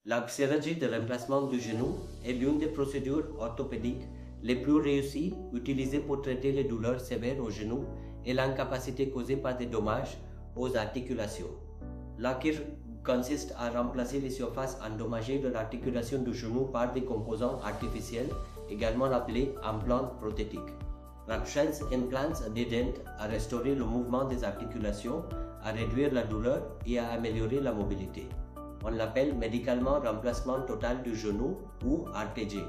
La chirurgie de remplacement du genou est l'une des procédures orthopédiques les plus réussies utilisées pour traiter les douleurs sévères au genou et l'incapacité causée par des dommages aux articulations. La chirurgie consiste à remplacer les surfaces endommagées de l'articulation du genou par des composants artificiels, également appelés implants prothétiques. Ruptures implants dédent à restaurer le mouvement des articulations, à réduire la douleur et à améliorer la mobilité. On l'appelle médicalement remplacement total du genou ou RTG.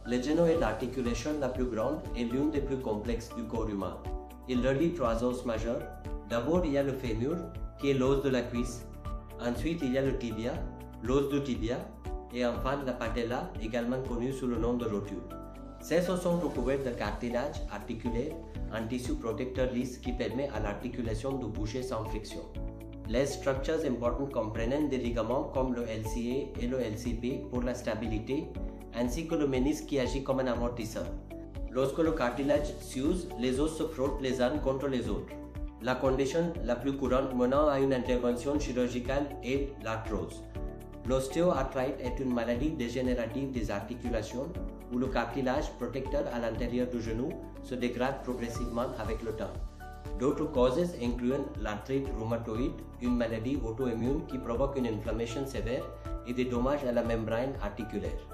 Le genou est l'articulation la plus grande et l'une des plus complexes du corps humain. Il relie trois os majeurs. D'abord, il y a le fémur, qui est l'os de la cuisse. Ensuite, il y a le tibia, l'os du tibia, et enfin la patella, également connue sous le nom de rotule. Ces os sont recouverts de cartilage articulaire, un tissu protecteur lisse qui permet à l'articulation de bouger sans friction. Les structures importantes comprennent des ligaments comme le LCA et le LCP pour la stabilité, ainsi que le ménisque qui agit comme un amortisseur. Lorsque le cartilage s'use, les os se frottent les uns contre les autres. La condition la plus courante menant à une intervention chirurgicale est l'arthrose. L'ostéoarthrite est une maladie dégénérative des articulations où le cartilage protecteur à l'intérieur du genou se dégrade progressivement avec le temps. D'autres causes incluent l'arthrite rhumatoïde, une maladie auto-immune qui provoque une inflammation sévère et des dommages à la membrane articulaire.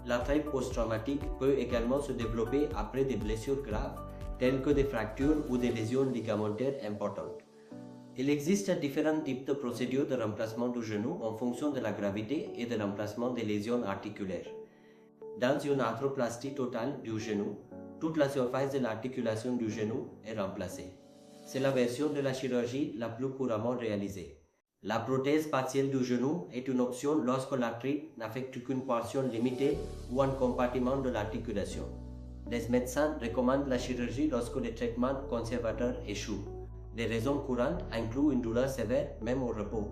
L'arthrite post-traumatique peut également se développer après des blessures graves, telles que des fractures ou des lésions ligamentaires importantes. Il existe différents types de procédures de remplacement du genou en fonction de la gravité et de l'emplacement des lésions articulaires. Dans une arthroplastie totale du genou, toute la surface de l'articulation du genou est remplacée. C'est la version de la chirurgie la plus couramment réalisée. La prothèse partielle du genou est une option lorsque l'arthrite n'affecte qu'une portion limitée ou un compartiment de l'articulation. Les médecins recommandent la chirurgie lorsque les traitements conservateurs échouent. Les raisons courantes incluent une douleur sévère, même au repos.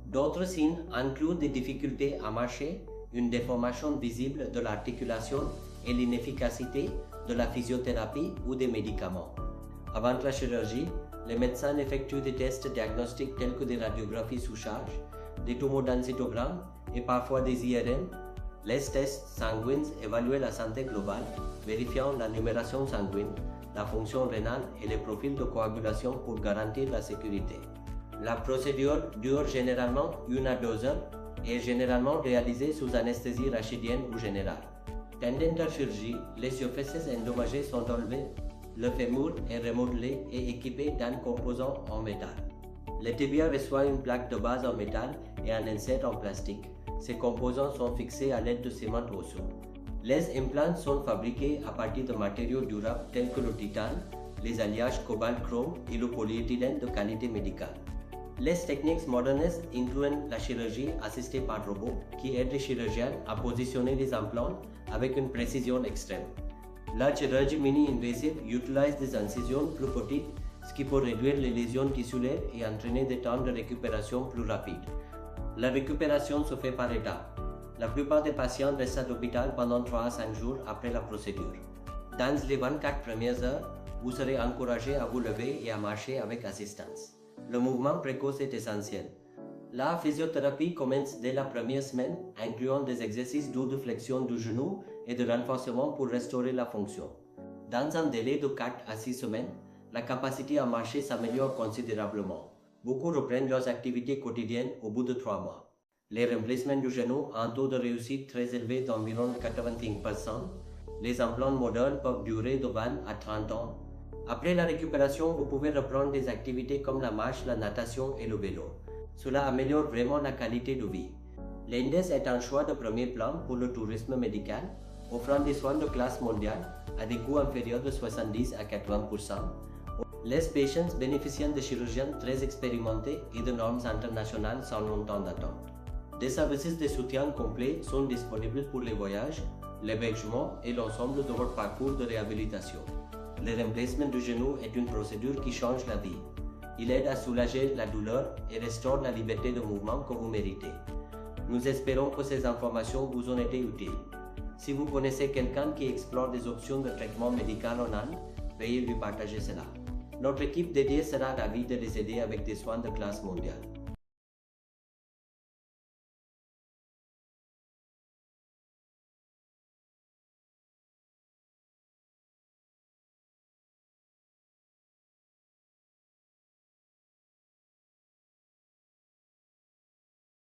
D'autres signes incluent des difficultés à marcher, une déformation visible de l'articulation et l'inefficacité de la physiothérapie ou des médicaments. Avant la chirurgie, les médecins effectuent des tests diagnostiques tels que des radiographies sous charge, des tomodensitogrammes et parfois des IRM. Les tests sanguins évaluent la santé globale, vérifiant la numération sanguine, la fonction rénale et les profils de coagulation pour garantir la sécurité. La procédure dure généralement 1 à 2 heures et est généralement réalisée sous anesthésie rachidienne ou générale. Pendant la chirurgie, les surfaces endommagées sont enlevées. Le fémur est remodelé et équipé d'un composant en métal. Le tibia reçoit une plaque de base en métal et un insert en plastique. Ces composants sont fixés à l'aide de ciment osseux. Les implants sont fabriqués à partir de matériaux durables tels que le titane, les alliages cobalt-chrome et le polyéthylène de qualité médicale. Les techniques modernes incluent la chirurgie assistée par robot qui aide les chirurgiens à positionner les implants avec une précision extrême. La chirurgie mini-invasive utilise des incisions plus petites, ce qui peut réduire les lésions tissulaires et entraîner des temps de récupération plus rapides. La récupération se fait par étapes. La plupart des patients restent à l'hôpital pendant 3 à 5 jours après la procédure. Dans les 24 premières heures, vous serez encouragé à vous lever et à marcher avec assistance. Le mouvement précoce est essentiel. La physiothérapie commence dès la première semaine, incluant des exercices doux de flexion du genou et de renforcement pour restaurer la fonction. Dans un délai de 4 à 6 semaines, la capacité à marcher s'améliore considérablement. Beaucoup reprennent leurs activités quotidiennes au bout de 3 mois. Les remplacements du genou ont un taux de réussite très élevé d'environ 85%. Les implants modernes peuvent durer de 20 à 30 ans. Après la récupération, vous pouvez reprendre des activités comme la marche, la natation et le vélo. Cela améliore vraiment la qualité de vie. L'Indes est un choix de premier plan pour le tourisme médical, offrant des soins de classe mondiale à des coûts inférieurs de 70 à 80%. Les patients bénéficient de chirurgiens très expérimentés et de normes internationales sans longtemps d'attente. Des services de soutien complets sont disponibles pour les voyages, l'hébergement et l'ensemble de votre parcours de réhabilitation. Le remplacement du genou est une procédure qui change la vie. Il aide à soulager la douleur et restaure la liberté de mouvement que vous méritez. Nous espérons que ces informations vous ont été utiles. Si vous connaissez quelqu'un qui explore des options de traitement médical en Inde, veuillez lui partager cela. Notre équipe dédiée sera ravie de les aider avec des soins de classe mondiale.